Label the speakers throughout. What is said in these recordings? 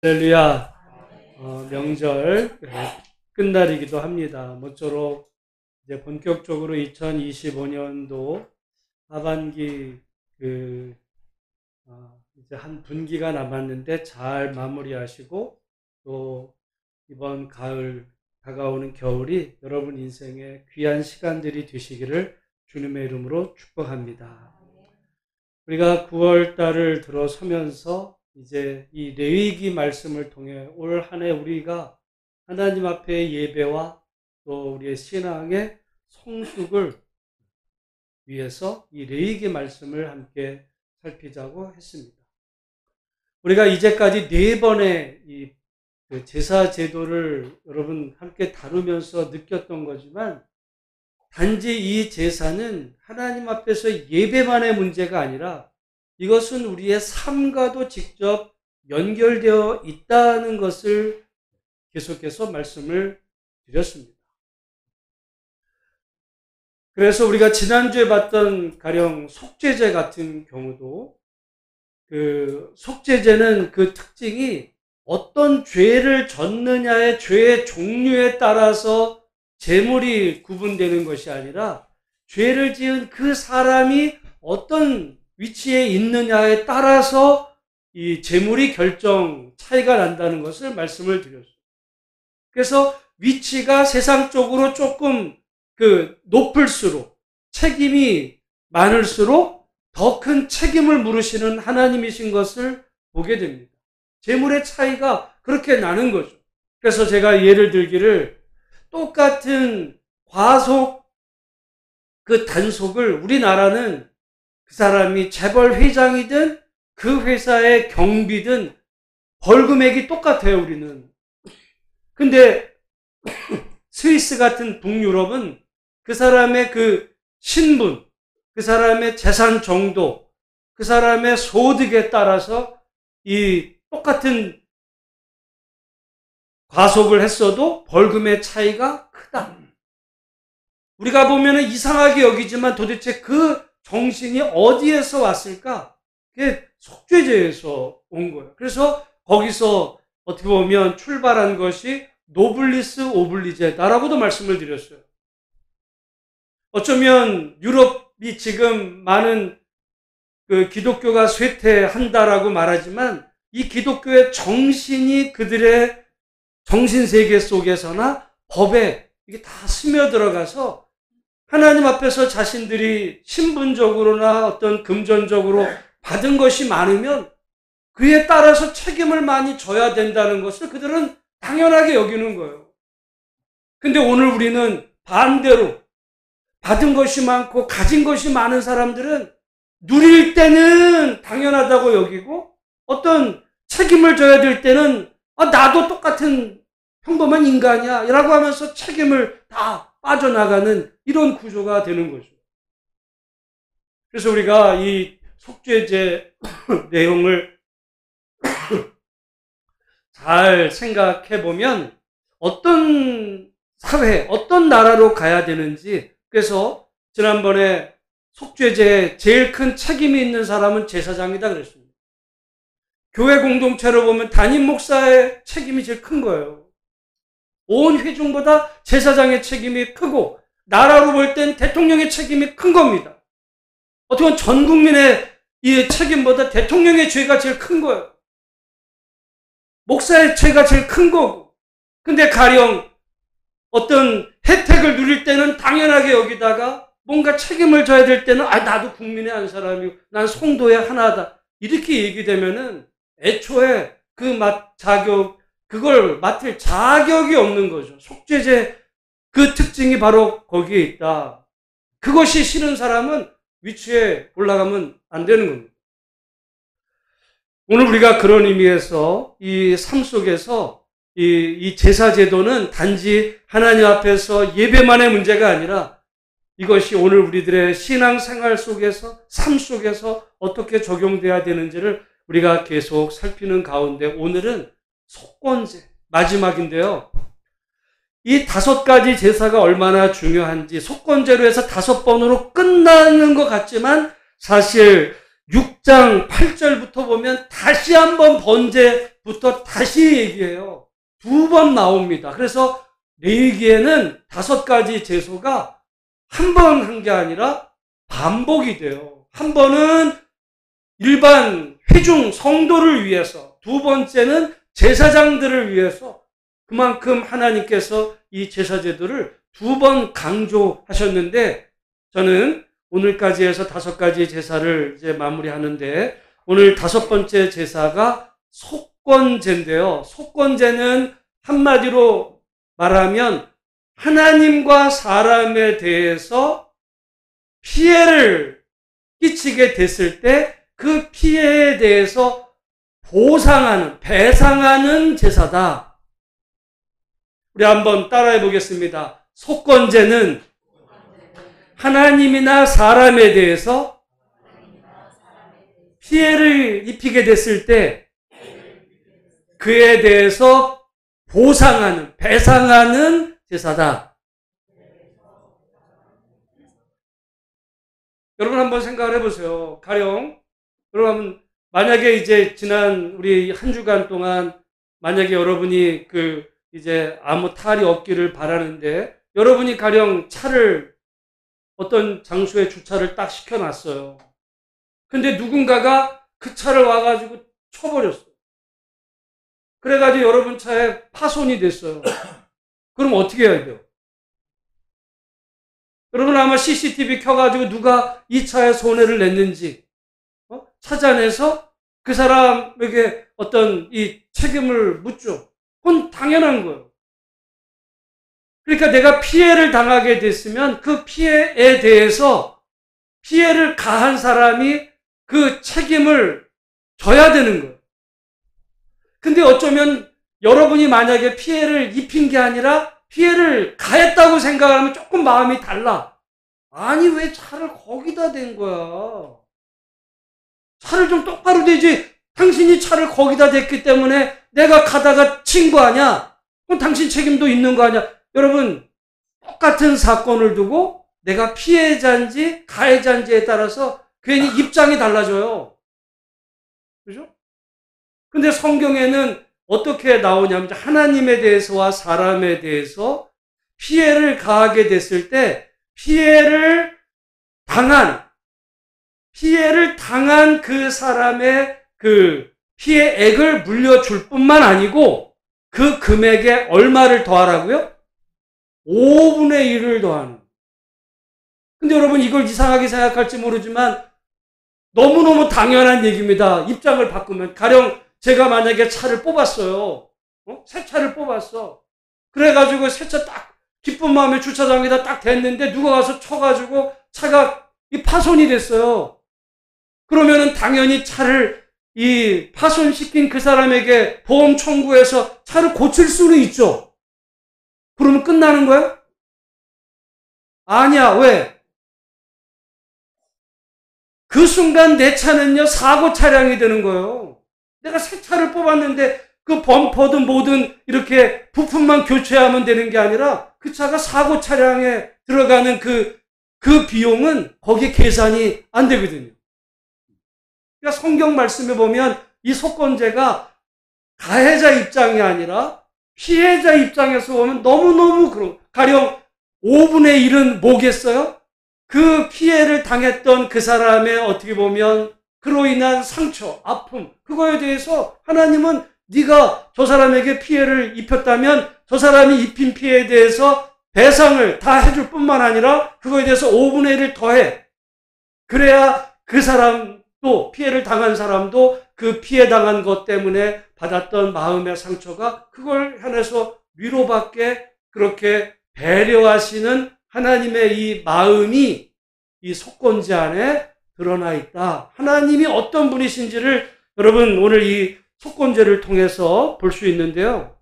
Speaker 1: 할렐루야. 명절 끝날이기도 합니다. 모쪼록 이제 본격적으로 2025년도 하반기 이제 한 분기가 남았는데 잘 마무리하시고 또 이번 가을 다가오는 겨울이 여러분 인생의 귀한 시간들이 되시기를 주님의 이름으로 축복합니다. 우리가 9월 달을 들어서면서 이제 이 레위기 말씀을 통해 올 한 해 우리가 하나님 앞에 예배와 또 우리의 신앙의 성숙을 위해서 이 레위기 말씀을 함께 살피자고 했습니다. 우리가 이제까지 4번의 이 제사 제도를 여러분 함께 다루면서 느꼈던 거지만 단지 이 제사는 하나님 앞에서 예배만의 문제가 아니라 이것은 우리의 삶과도 직접 연결되어 있다는 것을 계속해서 말씀을 드렸습니다. 그래서 우리가 지난주에 봤던 가령 속죄제 같은 경우도 속죄제는 그 특징이 어떤 죄를 졌느냐의 죄의 종류에 따라서 제물이 구분되는 것이 아니라 죄를 지은 그 사람이 어떤 위치에 있느냐에 따라서 이 제물이 차이가 난다는 것을 말씀을 드렸어요. 그래서 위치가 세상적으로 조금 높을수록 책임이 많을수록 더 큰 책임을 물으시는 하나님이신 것을 보게 됩니다. 제물의 차이가 그렇게 나는 거죠. 그래서 제가 예를 들기를 똑같은 과속 단속을 우리나라는 그 사람이 재벌 회장이든 그 회사의 경비든 벌금액이 똑같아요, 우리는. 근데 스위스 같은 북유럽은 그 사람의 신분, 그 사람의 재산 정도, 그 사람의 소득에 따라서 이 똑같은 과속을 했어도 벌금의 차이가 크다. 우리가 보면은 이상하게 여기지만 도대체 그 정신이 어디에서 왔을까? 그게 속죄제에서 온 거예요. 그래서 거기서 어떻게 보면 출발한 것이 노블리스 오블리제다라고도 말씀을 드렸어요. 어쩌면 유럽이 지금 많은 기독교가 쇠퇴한다라고 말하지만 이 기독교의 정신이 그들의 정신세계 속에서나 법에 이게 다 스며들어가서 하나님 앞에서 자신들이 신분적으로나 어떤 금전적으로 받은 것이 많으면 그에 따라서 책임을 많이 져야 된다는 것을 그들은 당연하게 여기는 거예요. 근데 오늘 우리는 반대로 받은 것이 많고 가진 것이 많은 사람들은 누릴 때는 당연하다고 여기고 어떤 책임을 져야 될 때는 나도 똑같은 평범한 인간이야 라고 하면서 책임을 다 빠져나가는 이런 구조가 되는 거죠. 그래서 우리가 이 속죄제 내용을 잘 생각해 보면 어떤 사회, 어떤 나라로 가야 되는지, 그래서 지난번에 속죄제에 제일 큰 책임이 있는 사람은 제사장이다 그랬습니다. 교회 공동체로 보면 담임 목사의 책임이 제일 큰 거예요. 온 회중보다 제사장의 책임이 크고 나라로 볼 땐 대통령의 책임이 큰 겁니다. 어떻게 보면 전 국민의 이 책임보다 대통령의 죄가 제일 큰 거예요. 목사의 죄가 제일 큰 거고. 근데 가령 어떤 혜택을 누릴 때는 당연하게 여기다가 뭔가 책임을 져야 될 때는 나도 국민의 한 사람이고 난 성도의 하나다. 이렇게 얘기되면은 애초에 그걸 맡을 자격이 없는 거죠. 속죄제 그 특징이 바로 거기에 있다. 그것이 싫은 사람은 위치에 올라가면 안 되는 겁니다. 오늘 우리가 그런 의미에서 이 삶 속에서 이 제사 제도는 단지 하나님 앞에서 예배만의 문제가 아니라 이것이 오늘 우리들의 신앙생활 속에서 삶 속에서 어떻게 적용돼야 되는지를 우리가 계속 살피는 가운데 오늘은 속건제 마지막인데요. 이 5가지 제사가 얼마나 중요한지 속건제로 해서 5번으로 끝나는 것 같지만 사실 6장 8절부터 보면 다시 한번 부터 다시 얘기해요. 2번 나옵니다. 그래서 레위기에는 5가지 제소가 한 번 한 게 아니라 반복이 돼요. 한 번은 일반 회중 성도를 위해서, 2번째는 제사장들을 위해서. 그만큼 하나님께서 이 제사제도를 2번 강조하셨는데, 저는 오늘까지 해서 5가지 제사를 이제 마무리하는데, 오늘 5번째 제사가 속건제인데요. 속건제는 한마디로 말하면 하나님과 사람에 대해서 피해를 끼치게 됐을 때 그 피해에 대해서 보상하는, 배상하는 제사다. 우리 한번 따라해 보겠습니다. 속건제는 하나님이나 사람에 대해서 피해를 입히게 됐을 때 그에 대해서 보상하는, 배상하는 제사다. 여러분 한번 생각을 해보세요. 가령 여러분 만약에 이제 지난 우리 한 주간 동안 만약에 여러분이 이제 아무 탈이 없기를 바라는데, 여러분이 가령 차를 어떤 장소에 주차를 딱 시켜놨어요. 근데 누군가가 그 차를 와가지고 쳐버렸어요. 그래가지고 여러분 차에 파손이 됐어요. 그럼 어떻게 해야 돼요? 여러분 아마 CCTV 켜가지고 누가 이 차에 손해를 냈는지 찾아내서 그 사람에게 어떤 이 책임을 묻죠. 그건 당연한 거예요. 그러니까 내가 피해를 당하게 됐으면 그 피해에 대해서 피해를 가한 사람이 그 책임을 져야 되는 거예요. 근데 어쩌면 여러분이 만약에 피해를 입힌 게 아니라 피해를 가했다고 생각하면 조금 마음이 달라. 아니 왜 차를 거기다 댄 거야? 차를 좀 똑바로 대지. 당신이 차를 거기다 댔기 때문에 내가 가다가 친 거 아니야? 그럼 당신 책임도 있는 거 아니야? 여러분 똑같은 사건을 두고 내가 피해자인지 가해자인지에 따라서 괜히 입장이 달라져요. 그죠? 근데 성경에는 어떻게 나오냐면 하나님에 대해서와 사람에 대해서 피해를 가하게 됐을 때 피해를 당한 그 사람의 그 피해액을 물려줄 뿐만 아니고 그 금액에 얼마를 더하라고요? 5분의 1을 더하는. 근데 여러분 이걸 이상하게 생각할지 모르지만 너무너무 당연한 얘기입니다. 입장을 바꾸면. 가령 제가 만약에 차를 뽑았어요. 새 차를 뽑았어. 그래가지고 새 차 딱 기쁜 마음에 주차장에다 딱 댔는데 누가 가서 쳐가지고 차가 파손이 됐어요. 그러면은 당연히 차를 이 파손시킨 그 사람에게 보험 청구해서 차를 고칠 수는 있죠. 그러면 끝나는 거야? 아니야. 왜? 그 순간 내 차는요 사고 차량이 되는 거예요. 내가 새 차를 뽑았는데 그 범퍼든 뭐든 이렇게 부품만 교체하면 되는 게 아니라 그 차가 사고 차량에 들어가는 그 비용은 거기에 계산이 안 되거든요. 그러니까 성경 말씀에 보면 이 속건제가 가해자 입장이 아니라 피해자 입장에서 보면 너무너무 그런, 가령 5분의 1은 뭐겠어요? 그 피해를 당했던 그 사람의 어떻게 보면 그로 인한 상처, 아픔, 그거에 대해서 하나님은 네가 저 사람에게 피해를 입혔다면 저 사람이 입힌 피해에 대해서 배상을 다 해줄 뿐만 아니라 그거에 대해서 5분의 1을 더해. 그래야 그 사람도, 피해를 당한 사람도 그 피해 당한 것 때문에 받았던 마음의 상처가 그걸 향해서 위로받게 그렇게 배려하시는 하나님의 이 마음이 이 속건제 안에 드러나 있다. 하나님이 어떤 분이신지를 여러분 오늘 이 속건제를 통해서 볼 수 있는데요.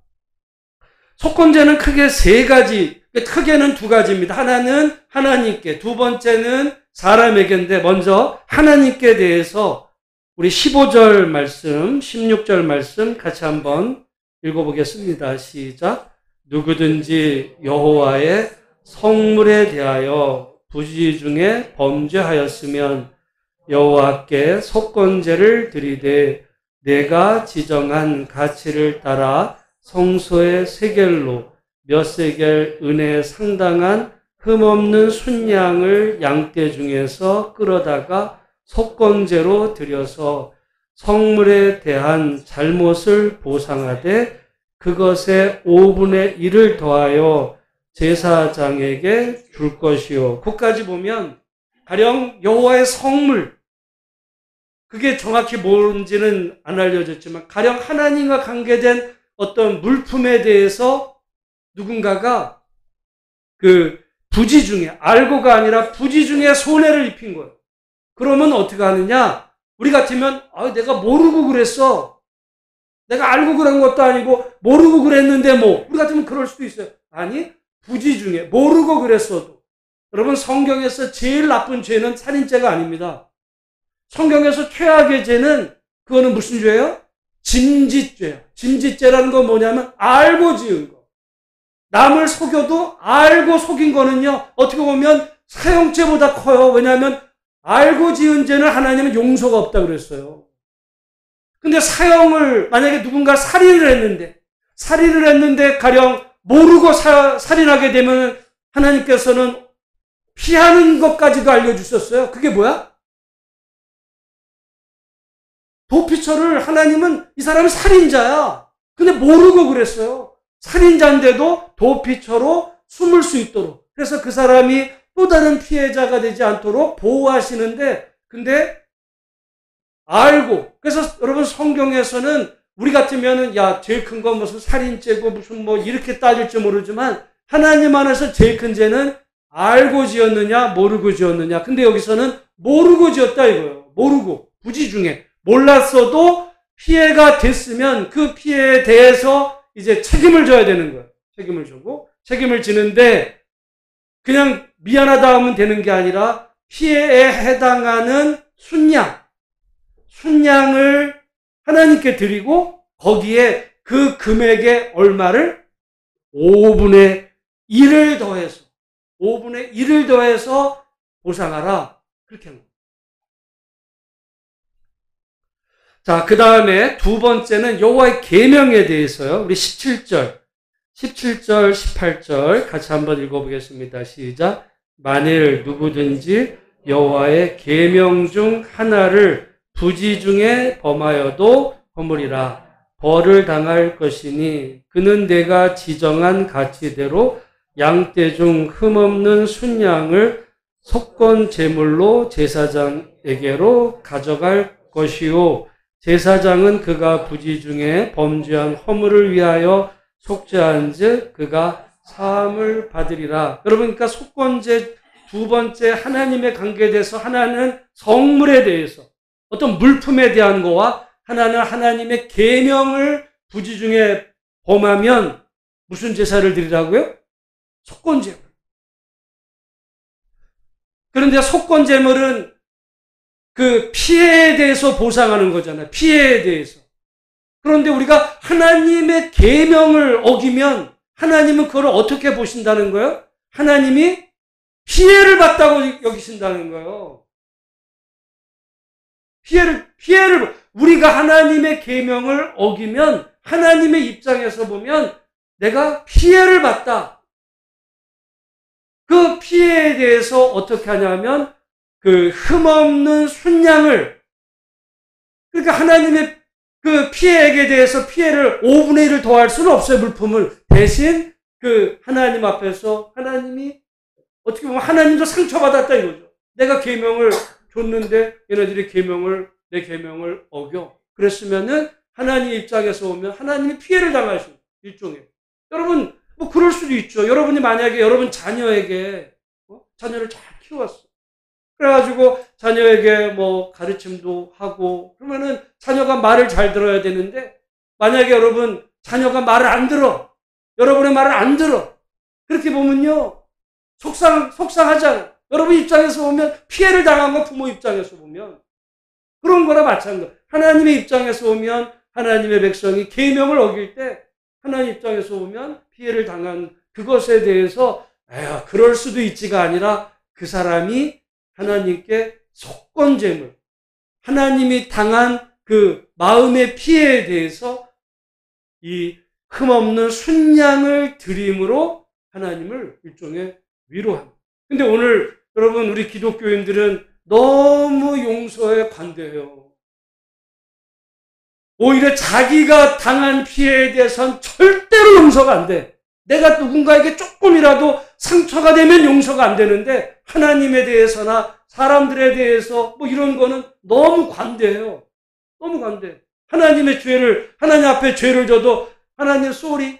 Speaker 1: 속건제는 크게 3가지, 크게는 2가지입니다. 하나는 하나님께, 2번째는 사람에게인데 먼저 하나님께 대해서 우리 15절 말씀, 16절 말씀 같이 한번 읽어보겠습니다. 시작. 누구든지 여호와의 성물에 대하여 부지 중에 범죄하였으면 여호와께 속건제를 드리되 내가 지정한 가치를 따라 성소의 세겔로 몇 세겔 은에 상당한 흠없는 순양을 양떼 중에서 끌어다가 속건제로 드려서 성물에 대한 잘못을 보상하되 그것의 5분의 1을 더하여 제사장에게 줄 것이요. 거기까지 보면 가령 여호와의 성물, 그게 정확히 뭔지는 안 알려졌지만 가령 하나님과 관계된 어떤 물품에 대해서 누군가가 그 부지 중에, 알고가 아니라 부지 중에 손해를 입힌 거예요. 그러면 어떻게 하느냐? 우리 같으면 내가 모르고 그랬어. 내가 알고 그런 것도 아니고 모르고 그랬는데 뭐. 우리 같으면 그럴 수도 있어요. 아니, 부지 중에 모르고 그랬어도. 여러분, 성경에서 제일 나쁜 죄는 살인죄가 아닙니다. 성경에서 최악의 죄는 그거는 무슨 죄예요? 짐짓죄예요. 짐짓죄라는 건 뭐냐면 알고 지은 거. 남을 속여도 알고 속인 거는요, 어떻게 보면 사형죄보다 커요. 왜냐하면 알고 지은 죄는 하나님은 용서가 없다고 그랬어요. 근데 사형을, 만약에 누군가 살인을 했는데 가령 모르고 살인하게 되면 하나님께서는 피하는 것까지도 알려주셨어요. 그게 뭐야? 도피처를 하나님은 이 사람은 살인자야. 근데 모르고 그랬어요. 살인자인데도 도피처로 숨을 수 있도록. 그래서 그 사람이 또 다른 피해자가 되지 않도록 보호하시는데, 근데 알고. 그래서 여러분, 성경에서는 우리 같으면은 제일 큰 건 무슨 살인죄고 무슨 뭐 이렇게 따질지 모르지만 하나님 안에서 제일 큰 죄는 알고 지었느냐 모르고 지었느냐. 근데 여기서는 모르고 지었다 이거예요. 모르고. 부지 중에 몰랐어도 피해가 됐으면 그 피해에 대해서 이제 책임을 져야 되는 거예요. 책임을 지고 책임을 지는데 그냥 미안하다 하면 되는 게 아니라 피해에 해당하는 순양을 하나님께 드리고 거기에 그 금액의 얼마를 5분의 1을 더해서 보상하라. 그렇게 합니다. 자, 그 다음에 두 번째는 여호와의 계명에 대해서요. 우리 17절, 18절 같이 한번 읽어보겠습니다. 시작. 만일 누구든지 여호와의 계명 중 하나를 부지 중에 범하여도 허물이라. 벌을 당할 것이니 그는 내가 지정한 가치대로 양떼 중 흠없는 순양을 속건 제물로 제사장에게로 가져갈 것이요. 제사장은 그가 부지 중에 범죄한 허물을 위하여 속죄한즉 그가 사함을 받으리라. 여러분, 그러니까 속건제 두 번째 하나님의 관계에 대해서, 하나는 성물에 대해서, 어떤 물품에 대한 거와 하나는 하나님의 계명을 부지 중에 범하면 무슨 제사를 드리라고요? 속건제물. 그런데 속건제물은 그 피해에 대해서 보상하는 거잖아요. 피해에 대해서. 그런데 우리가 하나님의 계명을 어기면 하나님은 그걸 어떻게 보신다는 거예요? 하나님이 피해를 봤다고 여기신다는 거예요. 피해를 우리가 하나님의 계명을 어기면 하나님의 입장에서 보면 내가 피해를 봤다. 그 피해에 대해서 어떻게 하냐면 그 흠없는 순양을, 그러니까 하나님의 그 피해에 대해서 피해를 5분의 1을 더할 수는 없어요. 물품을. 대신 그 하나님 앞에서 하나님이 어떻게 보면 하나님도 상처받았다 이거죠. 내가 계명을 줬는데 얘네들이 내 계명을 어겨. 그랬으면은 하나님 입장에서 보면 하나님이 피해를 당하시는 일종의. 여러분 뭐 그럴 수도 있죠. 여러분이 만약에 여러분 자녀에게 자녀를 잘 키웠어. 그래가지고 자녀에게 뭐 가르침도 하고 그러면은 자녀가 말을 잘 들어야 되는데 만약에 여러분 자녀가 말을 안 들어. 여러분의 말을 안 들어. 그렇게 보면요. 속상하잖아요. 여러분 입장에서 보면 피해를 당한 건 부모 입장에서 보면 그런 거나 마찬가지. 하나님의 입장에서 보면 하나님의 백성이 계명을 어길 때 하나님 입장에서 보면 피해를 당한 그것에 대해서 그럴 수도 있지가 아니라 그 사람이 하나님께 속건제물, 하나님이 당한 그 마음의 피해에 대해서 이 흠없는 순양을 드림으로 하나님을 일종의 위로합니다. 근데 오늘 여러분 우리 기독교인들은 너무 용서에 관대해요. 오히려 자기가 당한 피해에 대해서는 절대로 용서가 안 돼. 내가 누군가에게 조금이라도 상처가 되면 용서가 안 되는데 하나님에 대해서나 사람들에 대해서 뭐 이런 거는 너무 관대해요. 너무 관대. 하나님 앞에 죄를 져도 하나님 쏘리.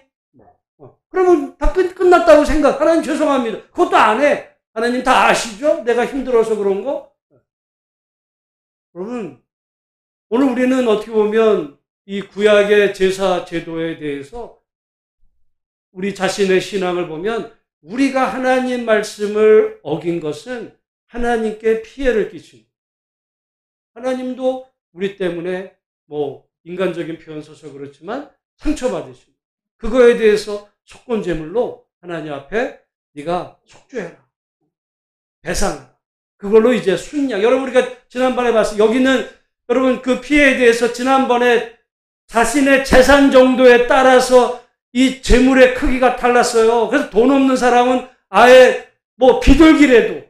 Speaker 1: 그러면 다 끝났다고 생각. 하나님 죄송합니다. 그것도 안 해. 하나님 다 아시죠? 내가 힘들어서 그런 거. 여러분, 오늘 우리는 어떻게 보면 이 구약의 제사 제도에 대해서 우리 자신의 신앙을 보면 우리가 하나님 말씀을 어긴 것은 하나님께 피해를 끼칩니다. 하나님도 우리 때문에 뭐 인간적인 표현 써서 그렇지만 상처받으십니다. 그거에 대해서 속건제물로 하나님 앞에 네가 속죄해라. 배상하라. 그걸로 이제 순양. 여러분 우리가 지난번에 봤어요. 여기는 여러분 그 피해에 대해서 지난번에 자신의 재산 정도에 따라서 이 재물의 크기가 달랐어요. 그래서 돈 없는 사람은 아예 뭐 비둘기라도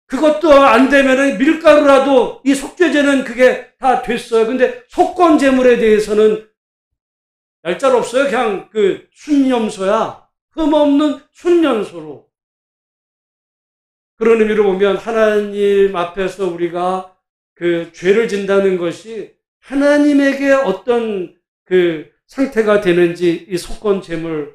Speaker 1: 그것도 안 되면은 밀가루라도 이 속죄제는 그게 다 됐어요. 근데 속건 재물에 대해서는 얄짤 없어요. 그냥 그 순염소야. 흠없는 순염소로. 그런 의미로 보면 하나님 앞에서 우리가 그 죄를 진다는 것이 하나님에게 어떤 그 상태가 되는지 이 속건 재물의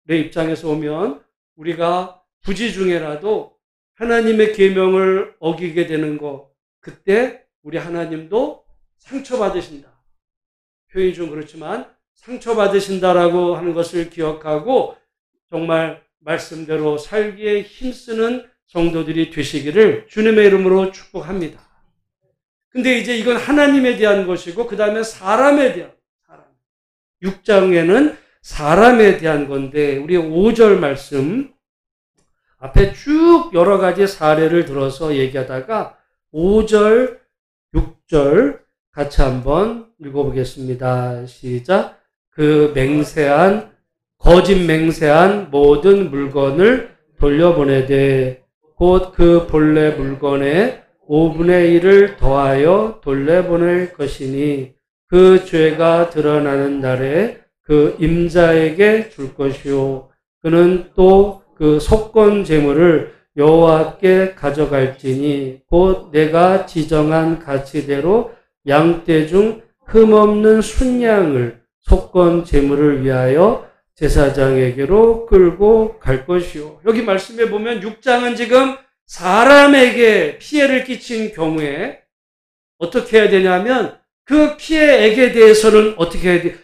Speaker 1: 입장에서 보면 우리가 부지 중에라도 하나님의 계명을 어기게 되는 거, 그때 우리 하나님도 상처받으신다. 표현이 좀 그렇지만 상처받으신다라고 하는 것을 기억하고 정말 말씀대로 살기에 힘쓰는 성도들이 되시기를 주님의 이름으로 축복합니다. 근데 이제 이건 하나님에 대한 것이고 그 다음에 사람에 대한 6장에는 사람에 대한 건데 우리 5절 말씀 앞에 쭉 여러 가지 사례를 들어서 얘기하다가 5절, 6절 같이 한번 읽어보겠습니다. 시작. 그 거짓 맹세한 모든 물건을 돌려보내되 곧 그 본래 물건의 5분의 1을 더하여 돌려보낼 것이니 그 죄가 드러나는 날에 그 임자에게 줄 것이요 그는 또 그 속건 제물을 여호와께 가져갈지니 곧 내가 지정한 가치대로 양떼 중 흠없는 순양을 속건 제물을 위하여 제사장에게로 끌고 갈 것이요. 여기 말씀에 보면 6장은 지금 사람에게 피해를 끼친 경우에 어떻게 해야 되냐면 그 피해액에 대해서는 어떻게 해야 돼?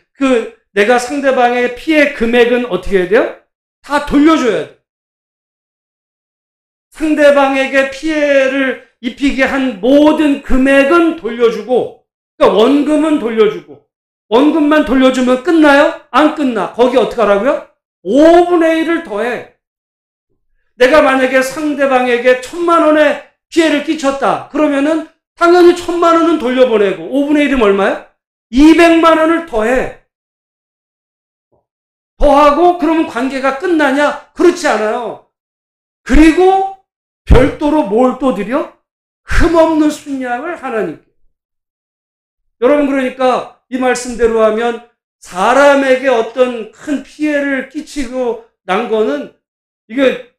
Speaker 1: 내가 상대방의 피해 금액은 어떻게 해야 돼요? 다 돌려줘야 돼. 상대방에게 피해를 입히게 한 모든 금액은 돌려주고, 그러니까 원금은 돌려주고, 원금만 돌려주면 끝나요? 안 끝나. 거기 어떻게 하라고요? 5분의 1을 더해. 내가 만약에 상대방에게 1,000만 원의 피해를 끼쳤다. 그러면은 당연히 1,000만 원은 돌려보내고 5분의 1이면 얼마야? 200만 원을 더해. 더하고 그러면 관계가 끝나냐? 그렇지 않아요. 그리고 별도로 뭘 또 드려? 흠없는 순양을 하나님께. 여러분 그러니까 이 말씀대로 하면 사람에게 어떤 큰 피해를 끼치고 난 거는 이게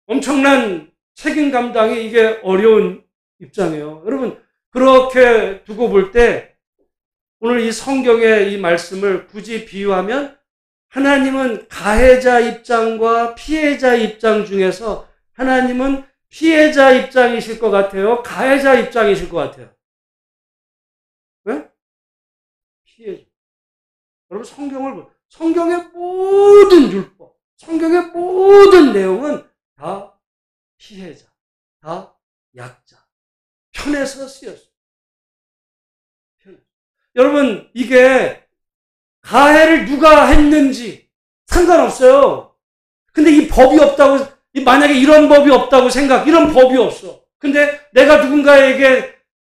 Speaker 1: 엄청난 책임 감당이 이게 어려운 입장이에요. 여러분 그렇게 두고 볼 때 오늘 이 성경의 이 말씀을 굳이 비유하면 하나님은 가해자 입장과 피해자 입장 중에서 하나님은 피해자 입장이실 것 같아요? 가해자 입장이실 것 같아요? 네? 피해자. 여러분 성경의 모든 율법, 성경의 모든 내용은 다 피해자, 다 약자, 편에서 쓰였어요. 여러분 이게 가해를 누가 했는지 상관없어요. 근데 이 법이 없다고, 만약에 이런 법이 없다고 이런 법이 없어. 근데 내가 누군가에게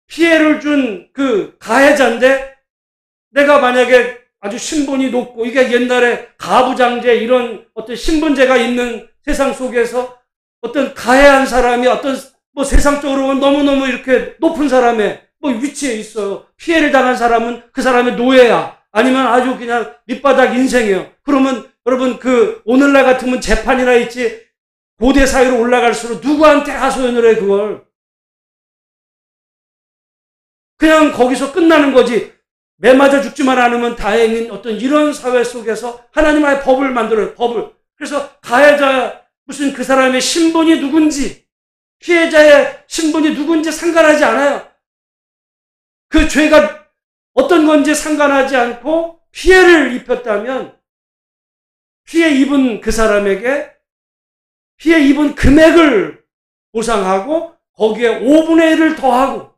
Speaker 1: 피해를 준 그 가해자인데 내가 만약에 아주 신분이 높고 이게 옛날에 가부장제 이런 어떤 신분제가 있는 세상 속에서 어떤 가해한 사람이 어떤 뭐 세상적으로 너무너무 이렇게 높은 사람의 뭐 위치에 있어요. 피해를 당한 사람은 그 사람의 노예야. 아니면 아주 그냥 밑바닥 인생이에요. 그러면 여러분 그 오늘날 같으면 재판이나 있지 고대 사회로 올라갈수록 누구한테 하소연을 해 그걸. 그냥 거기서 끝나는 거지. 매 맞아 죽지만 않으면 다행인 어떤 이런 사회 속에서 하나님의 법을 만들어요. 법을. 그래서 가해자 무슨 그 사람의 신분이 누군지 피해자의 신분이 누군지 상관하지 않아요. 그 죄가 어떤 건지 상관하지 않고 피해를 입혔다면 피해 입은 그 사람에게 피해 입은 금액을 보상하고 거기에 5분의 1을 더하고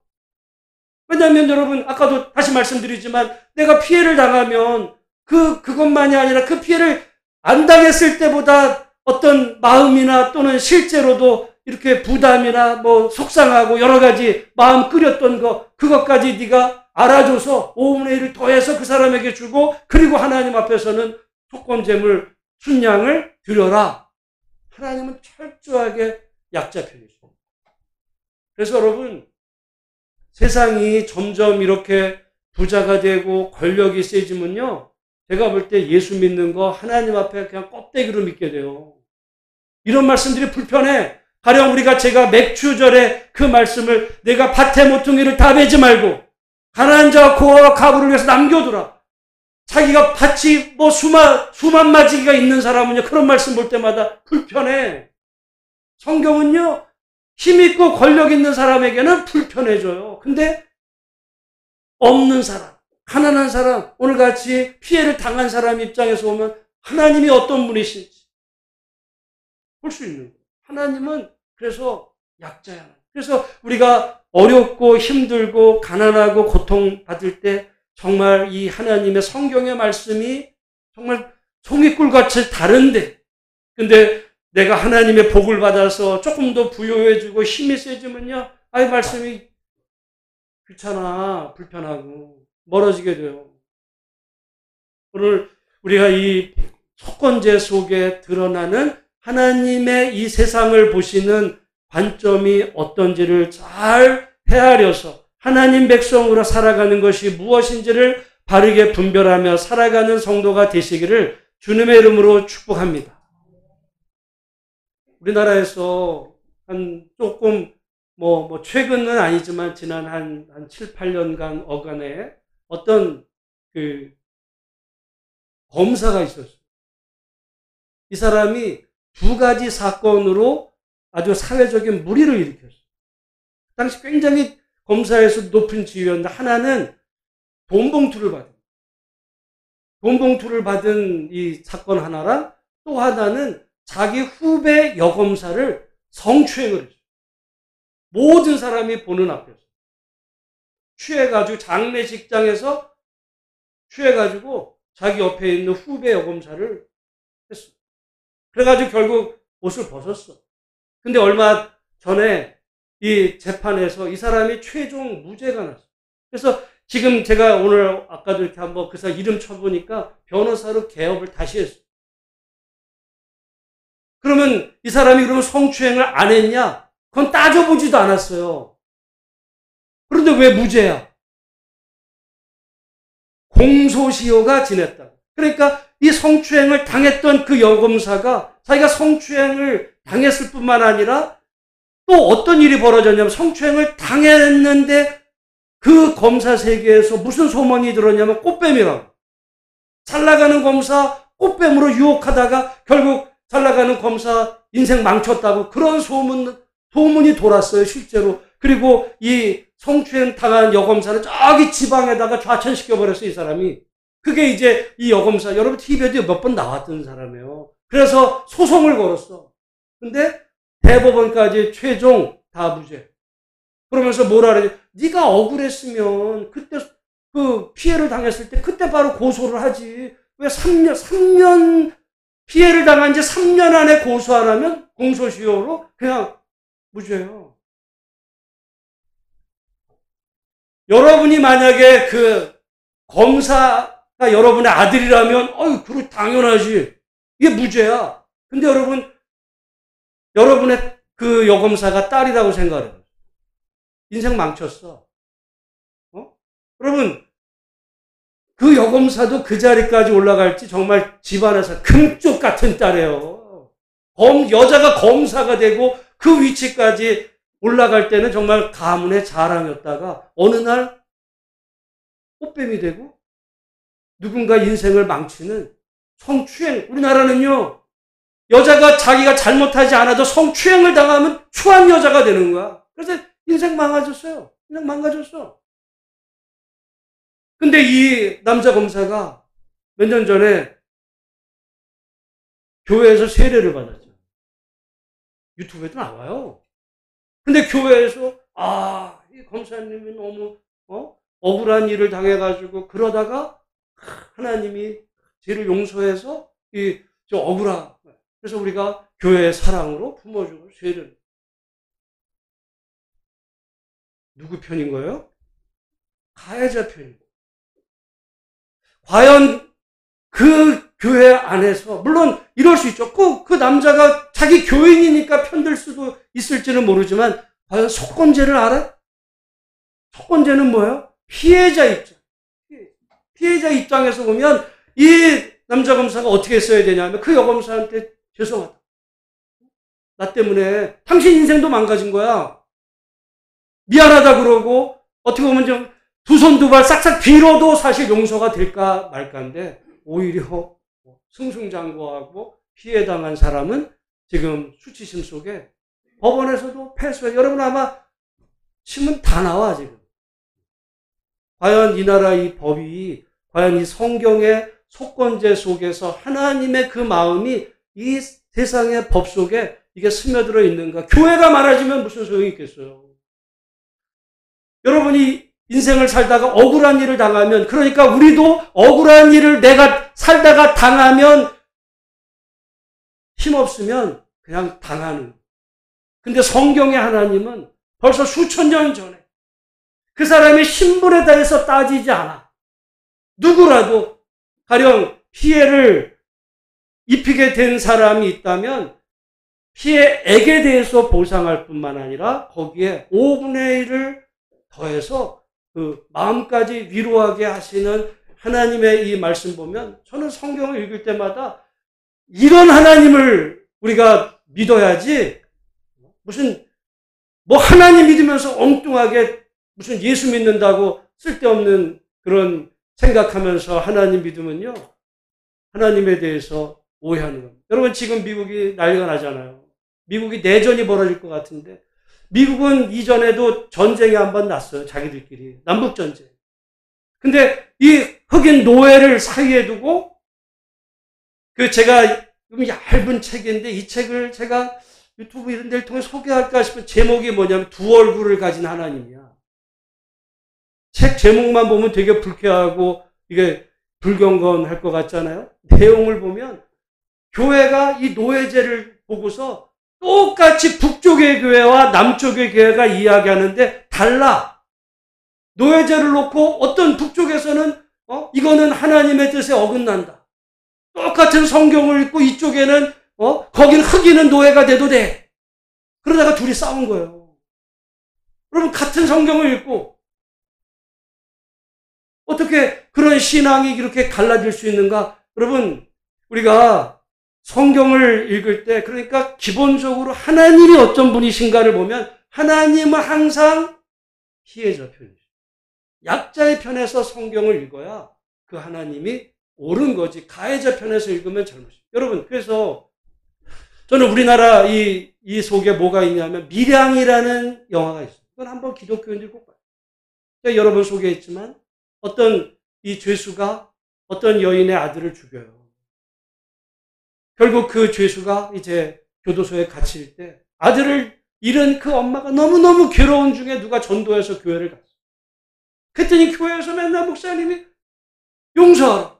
Speaker 1: 왜냐하면 여러분 아까도 다시 말씀드리지만 내가 피해를 당하면 그것만이 아니라 그 피해를 안 당했을 때보다 어떤 마음이나 또는 실제로도 이렇게 부담이나 뭐 속상하고 여러 가지 마음 끓였던 그것까지 네가 알아줘서 5분의 1을 더해서 그 사람에게 주고 그리고 하나님 앞에서는 속건제물 순양을 드려라. 하나님은 철저하게 약자 편이십니다. 그래서 여러분 세상이 점점 이렇게 부자가 되고 권력이 세지면요. 제가 볼 때 예수 믿는 거 하나님 앞에 그냥 껍데기로 믿게 돼요. 이런 말씀들이 불편해. 가령 제가 맥주절에 그 말씀을 내가 밭의 모퉁이를 다 베지 말고 가난한 자와 고아와 가부를 위해서 남겨두라. 자기가 밭이 뭐 수만 마지기가 있는 사람은요. 그런 말씀 볼 때마다 불편해. 성경은요. 힘있고 권력 있는 사람에게는 불편해져요. 근데 없는 사람, 가난한 사람, 오늘같이 피해를 당한 사람 입장에서 보면 하나님이 어떤 분이신지 볼 수 있는 거예요. 하나님은 그래서 약자야. 그래서 우리가 어렵고 힘들고 가난하고 고통받을 때 정말 이 하나님의 성경의 말씀이 정말 송이꿀같이 다른데 근데 내가 하나님의 복을 받아서 조금 더 부유해지고 힘이 세지면요. 말씀이 귀찮아, 불편하고 멀어지게 돼요. 오늘 우리가 이 속건제 속에 드러나는 하나님의 이 세상을 보시는 관점이 어떤지를 잘 헤아려서 하나님 백성으로 살아가는 것이 무엇인지를 바르게 분별하며 살아가는 성도가 되시기를 주님의 이름으로 축복합니다. 우리나라에서 조금 최근은 아니지만 지난 한 7, 8년간 어간에 어떤 검사가 있었어요. 이 사람이 2가지 사건으로 아주 사회적인 물의를 일으켰어요. 당시 굉장히 검사에서 높은 지위였는데 하나는 돈봉투를 받은 이 사건 하나랑 또 하나는 자기 후배 여검사를 성추행을 했어요. 모든 사람이 보는 앞에서. 취해가지고 장례식장에서 취해가지고 자기 옆에 있는 후배 여검사를 했어요. 그래가지고 결국 옷을 벗었어. 근데 얼마 전에 이 재판에서 이 사람이 최종 무죄가 났어요. 그래서 지금 제가 오늘 아까도 이렇게 한번 그 사람 이름 쳐보니까 변호사로 개업을 다시 했어요. 그러면 이 사람이 그러면 성추행을 안 했냐? 그건 따져보지도 않았어요. 그런데 왜 무죄야? 공소시효가 지냈다. 그러니까 이 성추행을 당했던 그 여검사가 자기가 성추행을 당했을 뿐만 아니라 또 어떤 일이 벌어졌냐면 성추행을 당했는데 그 검사 세계에서 무슨 소문이 들었냐면 꽃뱀이라고. 잘 나가는 검사 꽃뱀으로 유혹하다가 결국 잘 나가는 검사 인생 망쳤다고 그런 소문이 돌았어요, 실제로. 그리고 이 성추행 당한 여검사를 저기 지방에다가 좌천시켜버렸어요, 이 사람이. 그게 이제 이 여검사, 여러분 TV에도 몇 번 나왔던 사람이에요. 그래서 소송을 걸었어. 근데 대법원까지 최종 다 무죄. 그러면서 뭐라 그러지? 네가 억울했으면 그때 그 피해를 당했을 때 그때 바로 고소를 하지. 왜 3년 피해를 당한 지 3년 안에 고소 안 하면 공소시효로 그냥 무죄예요. 여러분이 만약에 그 검사가 여러분의 아들이라면, 그래, 당연하지. 이게 무죄야. 근데 여러분의 그 여검사가 딸이라고 생각해요. 인생 망쳤어. 여러분, 그 여검사도 그 자리까지 올라갈지 정말 집안에서 금쪽 같은 딸이에요. 여자가 검사가 되고 그 위치까지 올라갈 때는 정말 가문의 자랑이었다가 어느 날 꽃뱀이 되고 누군가 인생을 망치는 성추행. 우리나라는요, 여자가 자기가 잘못하지 않아도 성추행을 당하면 추한 여자가 되는 거야. 그래서 인생 망가졌어요. 인생 망가졌어. 근데 이 남자 검사가 몇 년 전에 교회에서 세례를 받았죠. 유튜브에도 나와요. 근데 교회에서, 이 검사님이 너무, 억울한 일을 당해가지고, 그러다가 하나님이 죄를 용서해서, 억울한. 그래서 우리가 교회의 사랑으로 품어주고, 세례를. 누구 편인 거예요? 가해자 편이고. 과연 그 교회 안에서, 물론 이럴 수 있죠. 그 남자가 자기 교인이니까 편들 수도 있을지는 모르지만, 과연 속건제를 알아? 속건제는 뭐예요? 피해자 입장. 피해자 입장에서 보면 이 남자 검사가 어떻게 했어야 되냐면 그 여검사한테 죄송하다. 나 때문에 당신 인생도 망가진 거야. 미안하다 그러고 어떻게 보면 좀 두 손 두 발 싹싹 빌어도 사실 용서가 될까 말까인데 오히려 승승장구하고 피해당한 사람은 지금 수치심 속에 법원에서도 패소해. 여러분 아마 신문 다 나와 지금. 과연 이 나라 이 법이 과연 이 성경의 속건제 속에서 하나님의 그 마음이 이 세상의 법 속에 이게 스며들어 있는가. 교회가 많아지면 무슨 소용이 있겠어요. 여러분이 인생을 살다가 억울한 일을 당하면, 그러니까 우리도 억울한 일을 내가 살다가 당하면 힘없으면 그냥 당하는. 근데 성경의 하나님은 벌써 수천 년 전에 그 사람의 신분에 대해서 따지지 않아. 누구라도 가령 피해를 입히게 된 사람이 있다면 피해액에 대해서 보상할 뿐만 아니라 거기에 5분의 1을 더해서 그 마음까지 위로하게 하시는 하나님의 이 말씀 보면 저는 성경을 읽을 때마다 이런 하나님을 우리가 믿어야지 무슨 하나님 믿으면서 엉뚱하게 무슨 예수 믿는다고 쓸데없는 그런 생각하면서 하나님 믿으면요. 하나님에 대해서 오해하는 겁니다. 여러분 지금 미국이 난리가 나잖아요. 미국이 내전이 벌어질 것 같은데 미국은 이전에도 전쟁이 한번 났어요. 자기들끼리. 남북전쟁. 근데 이 흑인 노예를 사이에 두고 제가 좀 얇은 책인데 이 책을 제가 유튜브 이런 데를 통해 소개할까 싶은 제목이 뭐냐면 두 얼굴을 가진 하나님이야. 책 제목만 보면 되게 불쾌하고 이게 불경건할 것 같잖아요. 내용을 보면 교회가 이 노예제를 보고서 똑같이 북쪽의 교회와 남쪽의 교회가 이야기하는데 달라. 노예제를 놓고 어떤 북쪽에서는 이거는 하나님의 뜻에 어긋난다. 똑같은 성경을 읽고 이쪽에는 거긴 흑인은 노예가 돼도 돼. 그러다가 둘이 싸운 거예요. 여러분 같은 성경을 읽고 어떻게 그런 신앙이 이렇게 갈라질 수 있는가? 여러분 우리가 성경을 읽을 때 그러니까 기본적으로 하나님이 어떤 분이신가를 보면 하나님은 항상 피해자 편이죠. 약자의 편에서 성경을 읽어야 그 하나님이 옳은 거지 가해자 편에서 읽으면 잘못이에요. 여러분 그래서 저는 우리나라 이 속에 뭐가 있냐면 밀양이라는 영화가 있어요. 그건 한번 기독교인들이 꼭 봐요. 여러 번 소개했지만 어떤 이 죄수가 어떤 여인의 아들을 죽여요. 결국 그 죄수가 이제 교도소에 갇힐 때 아들을 잃은 그 엄마가 너무너무 괴로운 중에 누가 전도해서 교회를 갔어요. 그랬더니 교회에서 맨날 목사님이 용서하라.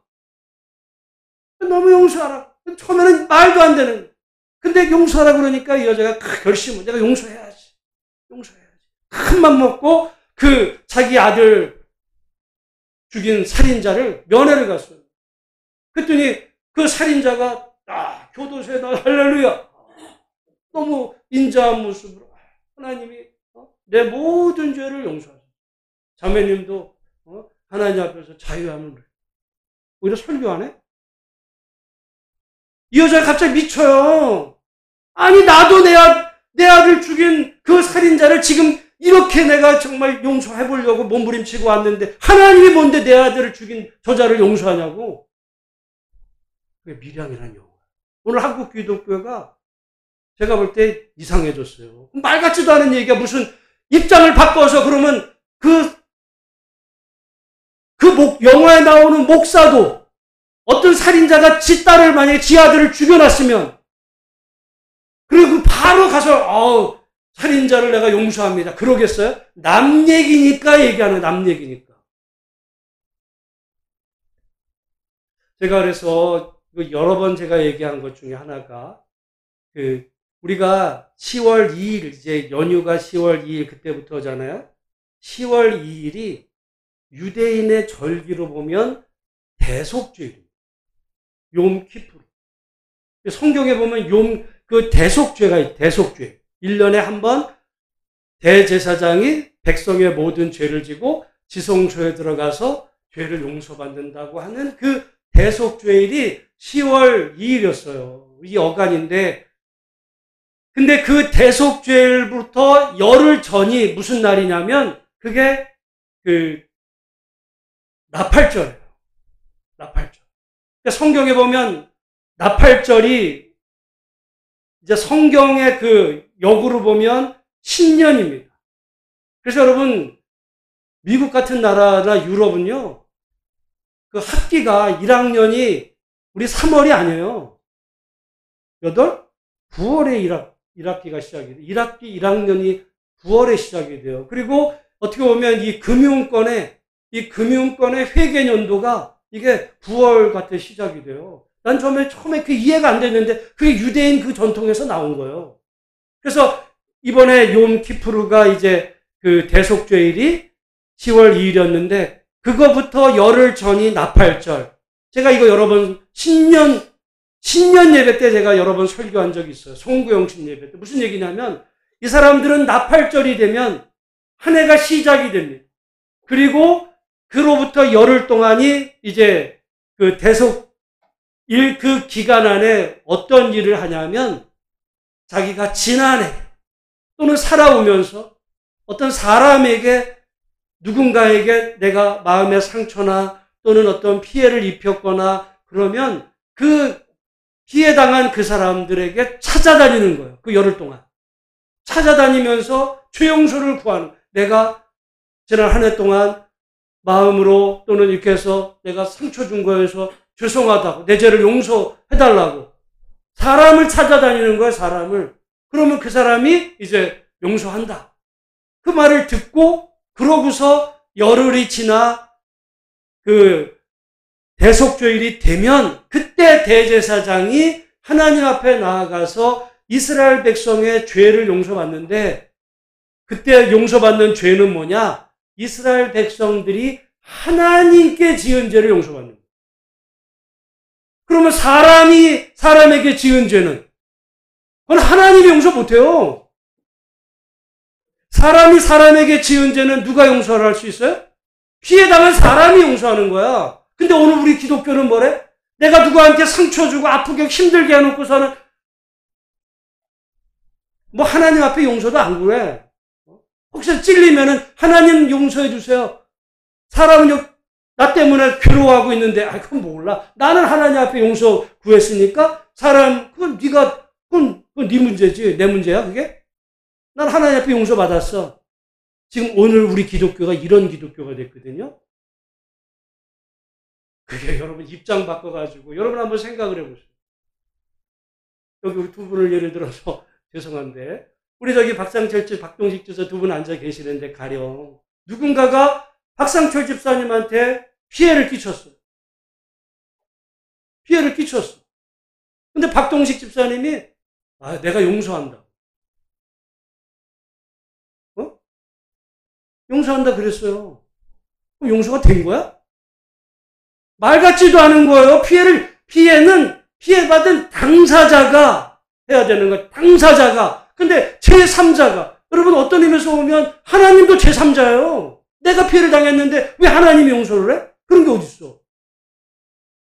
Speaker 1: 너무 용서하라. 처음에는 말도 안 되는. 근데 용서하라 그러니까 이 여자가 결심을 내가 용서해야지. 큰 맘 먹고 그 자기 아들 죽인 살인자를 면회를 갔어요. 그랬더니 그 살인자가 교도소에 나 할렐루야 너무 인자한 모습으로 하나님이 내 모든 죄를 용서하셨어요. 자매님도 하나님 앞에서 자유함을 누려요. 오히려 설교 안 해? 이 여자가 갑자기 미쳐요. 아니 나도 내 아들 죽인 그 살인자를 지금 이렇게 내가 정말 용서해보려고 몸부림치고 왔는데 하나님이 뭔데 내 아들을 죽인 저자를 용서하냐고. 그게 미량이라는 영어. 오늘 한국 기독교가 제가 볼 때 이상해졌어요. 말 같지도 않은 얘기가 무슨 입장을 바꿔서 그러면 영화에 나오는 목사도 어떤 살인자가 지 딸을 만약에 지 아들을 죽여놨으면 그리고 바로 가서 살인자를 내가 용서합니다. 그러겠어요? 남 얘기니까 얘기하는 남 얘기니까. 제가 그래서 여러 번 제가 얘기한 것 중에 하나가 우리가 10월 2일 이제 연휴가 10월 2일 그때부터잖아요. 10월 2일이 유대인의 절기로 보면 대속죄입니다. 욤키푸르. 성경에 보면 대속죄가 있어요. 대속죄. 1년에 한 번 대제사장이 백성의 모든 죄를 지고 지성소에 들어가서 죄를 용서받는다고 하는 그 대속죄일이 10월 2일이었어요. 이 어간인데 근데 그 대속죄일부터 열흘 전이 무슨 날이냐면 그게 나팔절이에요. 나팔절. 그러니까 성경에 보면 나팔절이 이제 성경의 역으로 보면 신년입니다. 그래서 여러분 미국 같은 나라나 유럽은요 학기가 1학년이 우리 3월이 아니에요. 몇 월? 9월에 1학기가 시작이 돼요. 1학년이 9월에 시작이 돼요. 그리고 어떻게 보면 이 금융권의 회계연도가 이게 9월 같은 시작이 돼요. 난 처음에 그 이해가 안 됐는데 그게 유대인 그 전통에서 나온 거예요. 그래서 이번에 욤키푸르가 이제 대속죄일이 10월 2일이었는데 그거부터 열흘 전이 나팔절. 제가 이거 여러 번 신년 예배 때 제가 여러 번 설교한 적이 있어요. 송구영신 예배 때. 무슨 얘기냐면 이 사람들은 나팔절이 되면 한 해가 시작이 됩니다. 그리고 그로부터 열흘 동안이 이제 대속일 기간 안에 어떤 일을 하냐면 자기가 지난해 또는 살아오면서 어떤 사람에게 누군가에게 내가 마음의 상처나 또는 어떤 피해를 입혔거나 그러면 그 피해당한 그 사람들에게 찾아다니는 거예요. 그 열흘 동안. 찾아다니면서 죄 용서를 구하는 내가 지난 한 해 동안 마음으로 또는 이렇게 해서 내가 상처 준 거에서 죄송하다고 내 죄를 용서해달라고 사람을 찾아다니는 거예요. 사람을. 그러면 그 사람이 이제 용서한다. 그 말을 듣고 그러고서 열흘이 지나 대속죄일이 되면 그때 대제사장이 하나님 앞에 나아가서 이스라엘 백성의 죄를 용서받는데 그때 용서받는 죄는 뭐냐? 이스라엘 백성들이 하나님께 지은 죄를 용서받는 거예요. 그러면 사람에게 지은 죄는 그건 하나님이 용서 못해요. 사람이 사람에게 지은 죄는 누가 용서를 할 수 있어요? 피해당한 사람이 용서하는 거야. 근데 오늘 우리 기독교는 뭐래? 내가 누구한테 상처 주고 아프게 힘들게 해놓고서는 하나님 앞에 용서도 안 구해. 혹시 찔리면은 하나님 용서해 주세요. 사람은 나 때문에 괴로워하고 있는데 그건 몰라. 나는 하나님 앞에 용서 구했으니까 그건 네 문제지. 내 문제야 그게? 난 하나님 앞에 용서 받았어. 지금 오늘 우리 기독교가 이런 기독교가 됐거든요. 그게 여러분 입장 바꿔가지고 여러분 한번 생각을 해보세요. 여기 우리 두 분을 예를 들어서 죄송한데 우리 저기 박동식 집사 두 분 앉아 계시는데 가령 누군가가 박상철 집사님한테 피해를 끼쳤어요. 근데 박동식 집사님이 내가 용서한다. 용서한다 그랬어요. 그럼 용서가 된 거야? 말 같지도 않은 거예요. 피해는 피해받은 당사자가 해야 되는 거예요. 당사자가. 근데 제3자가. 여러분 어떤 의미에서 보면 하나님도 제3자예요. 내가 피해를 당했는데 왜 하나님이 용서를 해? 그런 게 어딨어.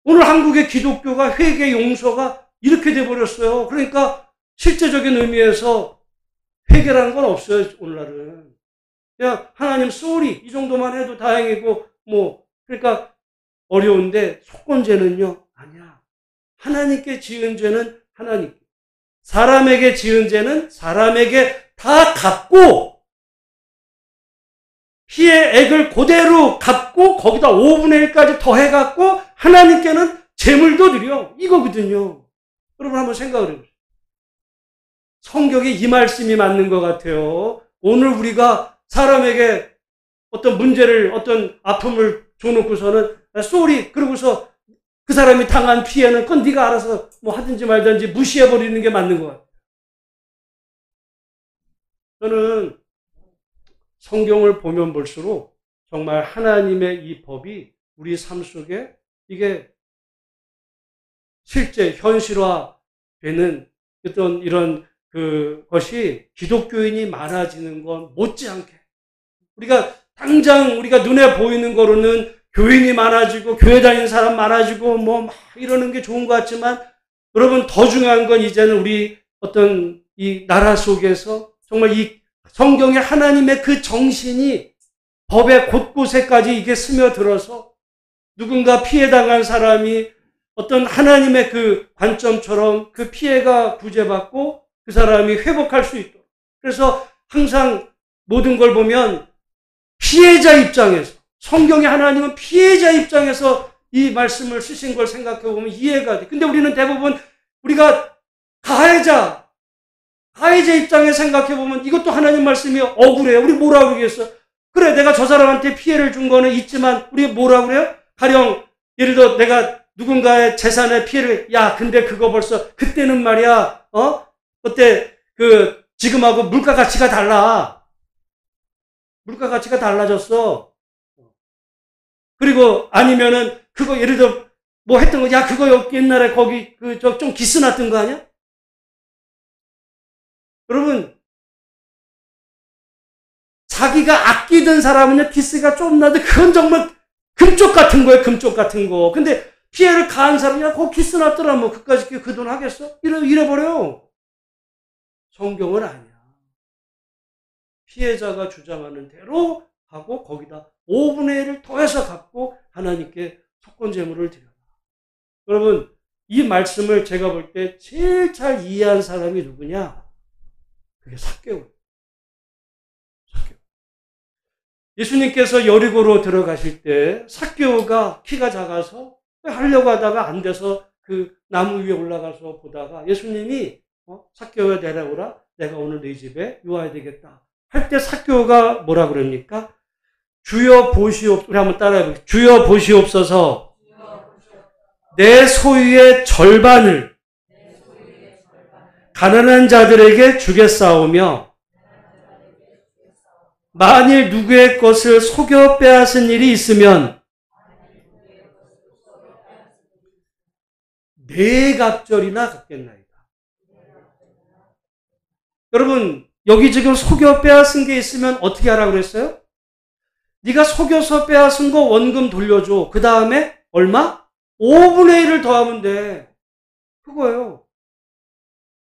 Speaker 1: 오늘 한국의 기독교가 회개 용서가 이렇게 돼버렸어요. 그러니까 실제적인 의미에서 회개라는 건 없어요. 오늘날은. 그냥 하나님 쏘리 이 정도만 해도 다행이고 그러니까 어려운데 속건죄는요. 아니야. 하나님께 지은 죄는 하나님께. 사람에게 지은 죄는 사람에게 다 갚고 피해액을 그대로 갚고 거기다 5분의 1까지 더해갖고 하나님께는 재물도 드려. 이거거든요. 여러분 한번 생각을 해보세요. 성경에 이 말씀이 맞는 것 같아요. 오늘 우리가 사람에게 어떤 문제를 어떤 아픔을 줘놓고서는 쏘리 그러고서 그 사람이 당한 피해는 그건 네가 알아서 하든지 말든지 무시해버리는 게 맞는 것 같아요. 저는 성경을 보면 볼수록 정말 하나님의 이 법이 우리 삶 속에 이게 실제 현실화되는 어떤 이런 그것이 기독교인이 많아지는 건 못지않게 우리가 당장 우리가 눈에 보이는 거로는 교인이 많아지고 교회 다니는 사람 많아지고 막 이러는 게 좋은 것 같지만 여러분 더 중요한 건 이제는 우리 어떤 이 나라 속에서 정말 이 성경의 하나님의 그 정신이 법의 곳곳에까지 이게 스며들어서 누군가 피해당한 사람이 어떤 하나님의 그 관점처럼 그 피해가 구제받고 그 사람이 회복할 수 있도록. 그래서 항상 모든 걸 보면 피해자 입장에서 성경의 하나님은 피해자 입장에서 이 말씀을 쓰신 걸 생각해 보면 이해가 돼. 근데 우리는 대부분 우리가 가해자 입장에 생각해 보면 이것도 하나님 말씀이 억울해요. 우리 뭐라고 그러겠어? 그래 내가 저 사람한테 피해를 준 거는 있지만 우리 뭐라고 그래요? 가령 예를 들어 내가 누군가의 재산에 피해를 근데 그거 벌써 그때는 말이야 그때 지금하고 물가 가치가 달라. 물가 가치가 달라졌어. 그리고 아니면은 그거 예를 들어 했던 거 그거 옛날에 거기 좀 기스 났던 거 아니야? 여러분 자기가 아끼던 사람은요 기스가 좀 나도 그건 정말 금쪽 같은 거예요. 금쪽 같은 거. 근데 피해를 가한 사람이 거기 기스 났더라 그까짓 그 돈 하겠어? 이래버려요. 성경은 아니야. 피해자가 주장하는 대로 하고 거기다 5분의 1을 더해서 갚고 하나님께 속건제물을 드려라. 여러분 이 말씀을 제가 볼 때 제일 잘 이해한 사람이 누구냐? 그게 삭개오. 예수님께서 여리고로 들어가실 때 삭개오가 키가 작아서 하려고 하다가 안 돼서 그 나무 위에 올라가서 보다가 예수님이 삭개오야 내려오라. 내가 오늘 네 집에 요하야 되겠다. 할 때 삭개오가 뭐라 그럽니까? 주여 보시옵소서. 우리 한번 따라해볼게요. 주여 보시옵소서. 내 소유의 절반을 가난한 자들에게 주겠사오며 만일 누구의 것을 속여 빼앗은 일이 있으면 네 갑절이나 갚겠나이다. 여러분 여기 지금 속여 빼앗은 게 있으면 어떻게 하라고 그랬어요? 네가 속여서 빼앗은 거 원금 돌려줘. 그 다음에 얼마? 5분의 1을 더하면 돼. 그거예요.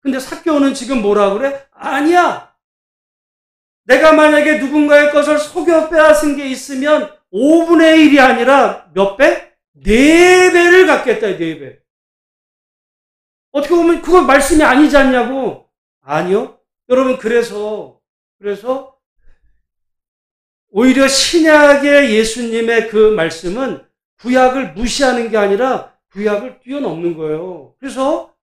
Speaker 1: 근데 삭개오는 지금 뭐라 그래? 아니야. 내가 만약에 누군가의 것을 속여 빼앗은 게 있으면 5분의 1이 아니라 몇 배? 4배를 갚겠다. 4배. 어떻게 보면 그거 말씀이 아니지 않냐고. 아니요. 여러분 그래서 오히려 신약의 예수님의 그 말씀은 구약을 무시하는 게 아니라 구약을 뛰어넘는 거예요. 그래서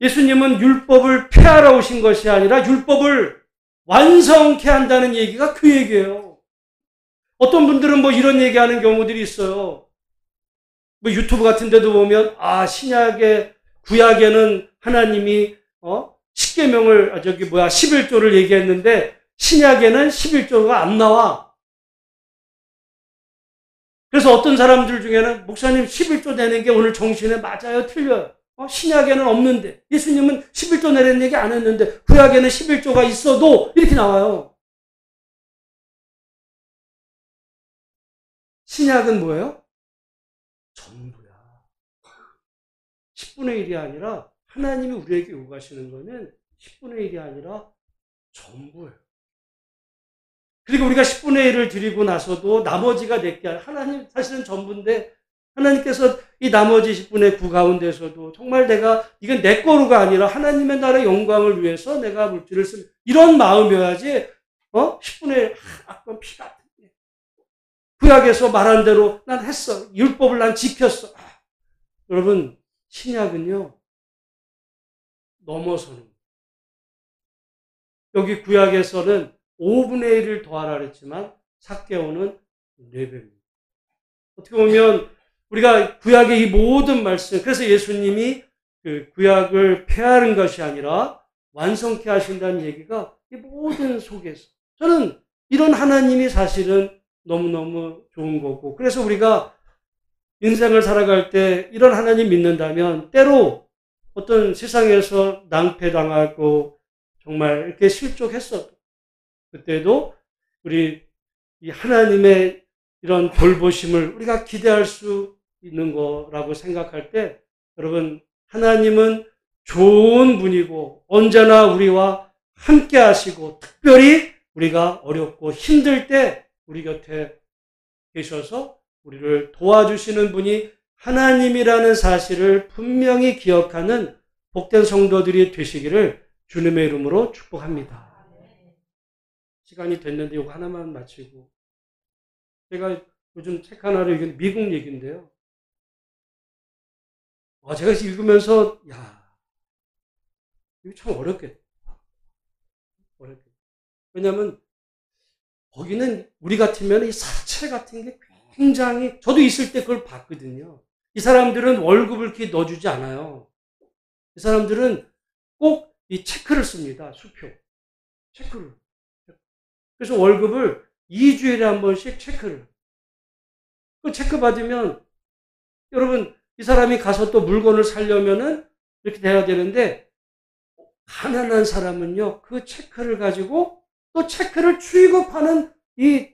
Speaker 1: 예수님은 율법을 폐하러 오신 것이 아니라 율법을 완성케 한다는 얘기가 그 얘기예요. 어떤 분들은 이런 얘기하는 경우들이 있어요. 유튜브 같은 데도 보면 구약에는 하나님이 10계명을 11조를 얘기했는데 신약에는 11조가 안 나와. 그래서 어떤 사람들 중에는 목사님 11조 내는 게 오늘 정신에 맞아요? 틀려요? 신약에는 없는데 예수님은 11조 내라는 얘기 안 했는데 구약에는 11조가 있어도 이렇게 나와요. 신약은 뭐예요? 전부야. 10분의 1이 아니라 하나님이 우리에게 요구하시는 거는 10분의 1이 아니라 전부예요. 그리고 우리가 10분의 1을 드리고 나서도 나머지가 내게 하나님 사실은 전부인데 하나님께서 이 나머지 10분의 9 가운데서도 정말 내가 이건 내 거로가 아니라 하나님의 나라의 영광을 위해서 내가 물질을 쓴 이런 마음이어야지 10분의 1 아까 피 같은 게 구약에서 말한 대로 난 했어. 율법을 난 지켰어. 여러분 신약은요 넘어서는 여기 구약에서는 5분의 1을 더하라 그랬지만 삭개오는 4배입니다. 어떻게 보면 우리가 구약의 이 모든 말씀, 그래서 예수님이 그 구약을 폐하는 것이 아니라 완성케 하신다는 얘기가 이 모든 속에서 저는 이런 하나님이 사실은 너무너무 좋은 거고 그래서 우리가 인생을 살아갈 때 이런 하나님 믿는다면 때로 어떤 세상에서 낭패당하고 정말 이렇게 실족했어도 그때도 우리 이 하나님의 이런 돌보심을 우리가 기대할 수 있는 거라고 생각할 때 여러분 하나님은 좋은 분이고 언제나 우리와 함께 하시고 특별히 우리가 어렵고 힘들 때 우리 곁에 계셔서 우리를 도와주시는 분이 하나님이라는 사실을 분명히 기억하는 복된 성도들이 되시기를 주님의 이름으로 축복합니다. 시간이 됐는데 이거 하나만 마치고 제가 요즘 책 하나를 읽은 미국 얘기인데요. 제가 읽으면서 이거 참 어렵겠다. 왜냐하면 거기는 우리 같으면 이 사채 같은 게 굉장히 저도 있을 때 그걸 봤거든요. 이 사람들은 월급을 이렇게 넣어주지 않아요. 이 사람들은 꼭 이 체크를 씁니다. 수표. 체크를. 그래서 월급을 2주일에 한 번씩 체크를. 그 체크 받으면 여러분 이 사람이 가서 또 물건을 사려면은 이렇게 돼야 되는데 가난한 사람은요 그 체크를 가지고 또 체크를 취급하는 이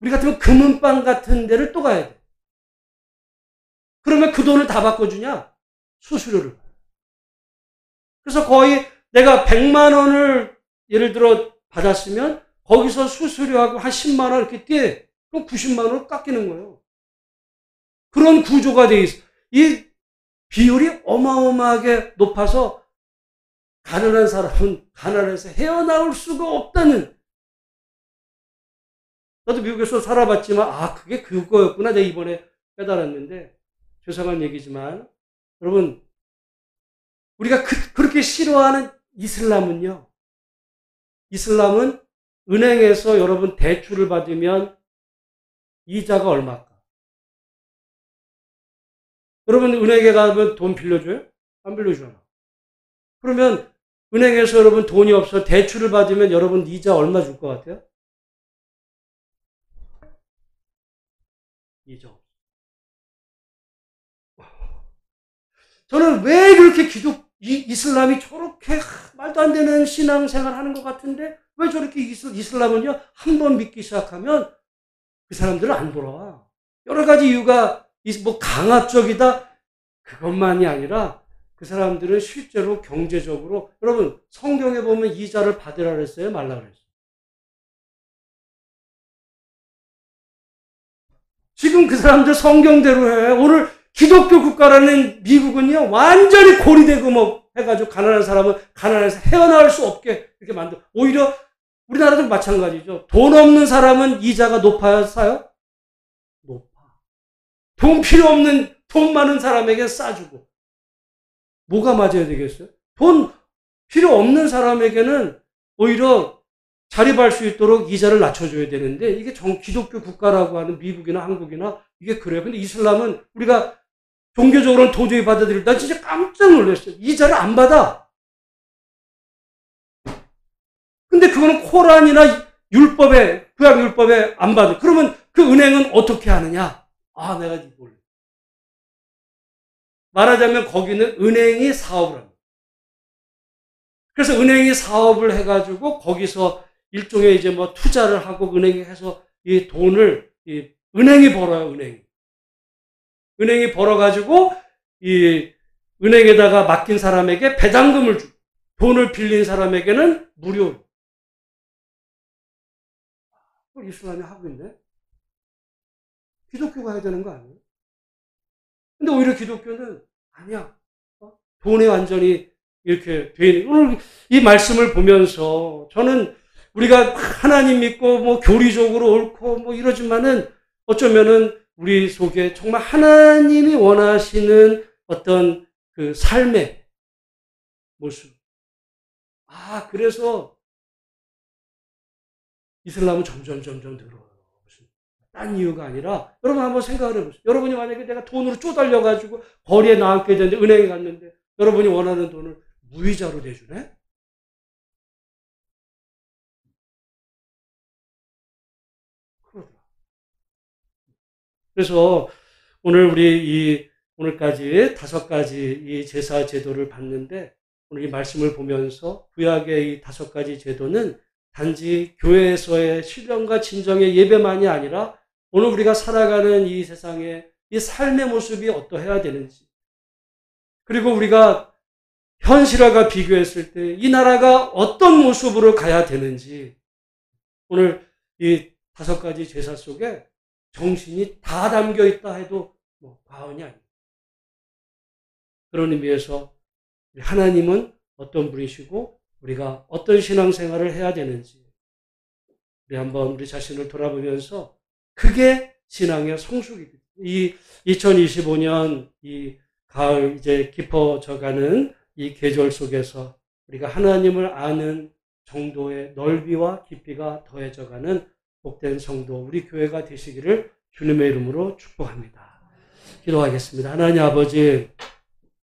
Speaker 1: 우리 같으면 금은방 같은 데를 또 가야 돼. 그러면 그 돈을 다 바꿔주냐? 수수료를. 그래서 거의 내가 100만 원을 예를 들어 받았으면 거기서 수수료하고 한 10만 원 이렇게 떼. 그럼 90만 원을 깎이는 거예요. 그런 구조가 돼 있어. 이 비율이 어마어마하게 높아서 가난한 사람은 가난해서 헤어나올 수가 없다는. 나도 미국에서 살아봤지만 그게 그거였구나 내가 이번에 깨달았는데 죄송한 얘기지만 여러분 우리가 그렇게 싫어하는 이슬람은요. 이슬람은 은행에서 여러분 대출을 받으면 이자가 얼마일까? 여러분 은행에 가면 돈 빌려줘요? 안 빌려주잖아. 그러면 은행에서 여러분 돈이 없어 대출을 받으면 여러분 이자 얼마 줄 것 같아요? 이자 없어. 저는 왜 그렇게 이슬람이 저렇게 말도 안 되는 신앙생활 하는 것 같은데 왜 저렇게 이슬람은요 한 번 믿기 시작하면 그 사람들은 안 돌아와. 여러 가지 이유가 뭐 강압적이다 그것만이 아니라 그 사람들은 실제로 경제적으로 여러분 성경에 보면 이자를 받으라 그랬어요 말라 그랬어요. 지금 그 사람들 성경대로 해. 오늘 기독교 국가라는 미국은요 완전히 고리대금 해가지고 가난한 사람은 가난해서 헤어나올 수 없게 이렇게 만들어. 오히려 우리나라도 마찬가지죠. 돈 없는 사람은 이자가 높아요, 싸요? 높아. 돈 필요 없는 돈 많은 사람에게 싸주고. 뭐가 맞아야 되겠어요? 돈 필요 없는 사람에게는 오히려 자립할 수 있도록 이자를 낮춰줘야 되는데 이게 기독교 국가라고 하는 미국이나 한국이나 이게 그래요. 근데 이슬람은 우리가 종교적으로는 도저히 받아들일 나 진짜 깜짝 놀랐어요. 이자를 안 받아. 근데 그거는 코란이나 율법에 구약 율법에 안 받아. 그러면 그 은행은 어떻게 하느냐? 아, 내가 몰라. 말하자면 거기는 은행이 사업을 합니다. 그래서 은행이 사업을 해가지고 거기서 일종의 이제 뭐 투자를 하고 은행이 해서 이 돈을 은행이 벌어요, 은행이. 은행이 벌어가지고 이 은행에다가 맡긴 사람에게 배당금을 주고 돈을 빌린 사람에게는 무료로. 그걸 이슬람이 하고 있네? 기독교가 해야 되는 거 아니에요? 근데 오히려 기독교는 아니야. 돈에 완전히 이렇게 돼 있는. 오늘 이 말씀을 보면서 저는 우리가 하나님 믿고 뭐 교리적으로 옳고 뭐 이러지만은 어쩌면은 우리 속에 정말 하나님이 원하시는 어떤 그 삶의 모습. 아, 그래서 이슬람은 점점 늘어요. 딴 이유가 아니라 여러분 한번 생각을 해보세요. 여러분이 만약에 내가 돈으로 쪼달려가지고 거리에 나앉게 됐는데 은행에 갔는데 여러분이 원하는 돈을 무이자로 내주네? 그러더라. 그래서 오늘 우리 오늘까지 5가지 이 제사 제도를 봤는데 오늘 이 말씀을 보면서 구약의 이 5가지 제도는 단지 교회에서의 신령과 진정의 예배만이 아니라 오늘 우리가 살아가는 이 세상의 이 삶의 모습이 어떠해야 되는지, 그리고 우리가 현실화가 비교했을 때 이 나라가 어떤 모습으로 가야 되는지, 오늘 이 5가지 제사 속에 정신이 다 담겨 있다 해도 뭐 과언이 아닙니다. 그런 의미에서 하나님은 어떤 분이시고 우리가 어떤 신앙생활을 해야 되는지 우리 한번 우리 자신을 돌아보면서 그게 신앙의 성숙입니다. 이 2025년 이 가을 이제 깊어져가는 이 계절 속에서 우리가 하나님을 아는 정도의 넓이와 깊이가 더해져가는 복된 성도 우리 교회가 되시기를 주님의 이름으로 축복합니다. 기도하겠습니다. 하나님 아버지,